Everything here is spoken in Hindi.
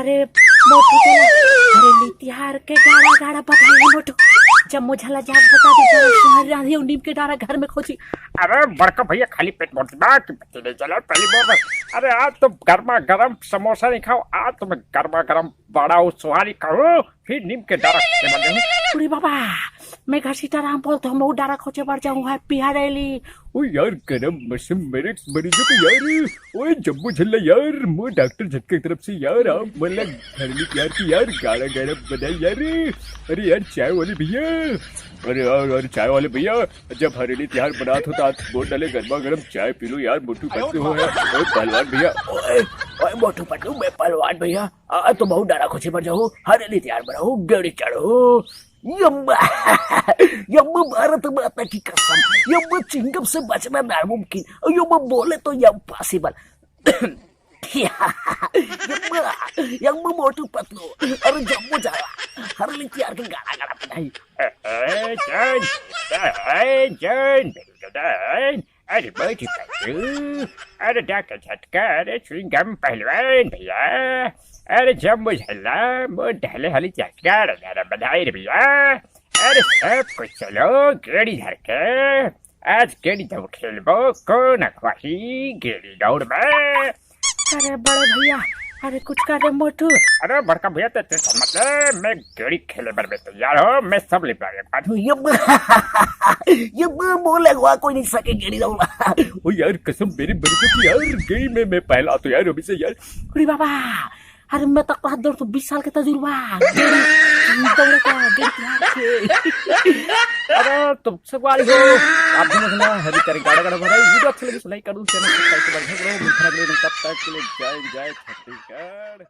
अरे मोटू चला हरेली तिहार के गाड़ा गाड़ा बधाई मोटू। जब मुझे जाग बता दे राधी नीम के डारा घर में खोजी। अरे बड़का भैया खाली पेट मोटी बात नहीं चला पहली बार। अरे आज तुम गर्मा गर्म समोसा नहीं खाओ, आज तुम्हें गर्मा गर्म बड़ा सुहारी खाओ, फिर नीम के डारा अरे बाबा मैं घर सीताराम बोलता हूँ, मैं डारा खोजे बढ़ जाऊँ है पिहारेली। ओ यार गरम मौसम मेरे मरीजों को यार, ओए जम्बू झल्ला यार, वो डॉक्टर झटके की तरफ से यार आप मतलब घरेलू प्यार की यार गाड़ा गाड़ा बनाई यार। अरे यार चाय वाले भैया, अरे यार चाय वाले भैया जब हरेली त्योहार बना तो आज बोल डाले गर्मा गर्म चाय पी लो यार। मोटू पतलू हो है ओए पहलवान भैया, ओए मोटू पतलू मैं पहलवान भैया आज तो बहुत डारा खोजे बढ़ जाऊँ, हरेली तैयार बनाओ गेड़ी चढ़ो। यम्मा यम्मा भारत माता की कसम, यम्मा चिंगम से बचना नामुमकिन, यम्मा बोले तो यम पॉसिबल। यम्मा मोटू पतलू अरे जम्मू जावा हरेली तैयार के गाना गाना बनाई। अरे मोटू पतलू, अरे डाका झटका, अरे चुईंगम पहलवान भैया, अरे जम्बू झल्ला मोट ढले हली झटका बधाई रे भैया। अरे सब कुछ चलो गेड़ी धर के आज गेड़ी दौड़ खेलबो को नखवाही गेड़ी दौड़ में। अरे बड़े भैया अरे कुछ कर रहे मोटू। अरे बड़का भैया तो मतलब मैं गेड़ी खेले बर में तैयार हो, मैं सब ले पाऊंगा। ये बोले हुआ कोई नहीं सके गेड़ी दौड़ा। ओ यार कसम मेरी मरीजों की यार गेड़ी में मैं पहला तो यार अभी से यार। अरे बाबा अरे मैं तक तो 20 साल का तजुर्बा अरे तुमसे वाली हो आप भी मतलब हरी तरह गाड़ा गाड़ा भराई वीडियो अच्छा लगे तो लाइक कर दो, चैनल सब्सक्राइब कर दो। तब तक के लिए जय जय छत्तीसगढ़।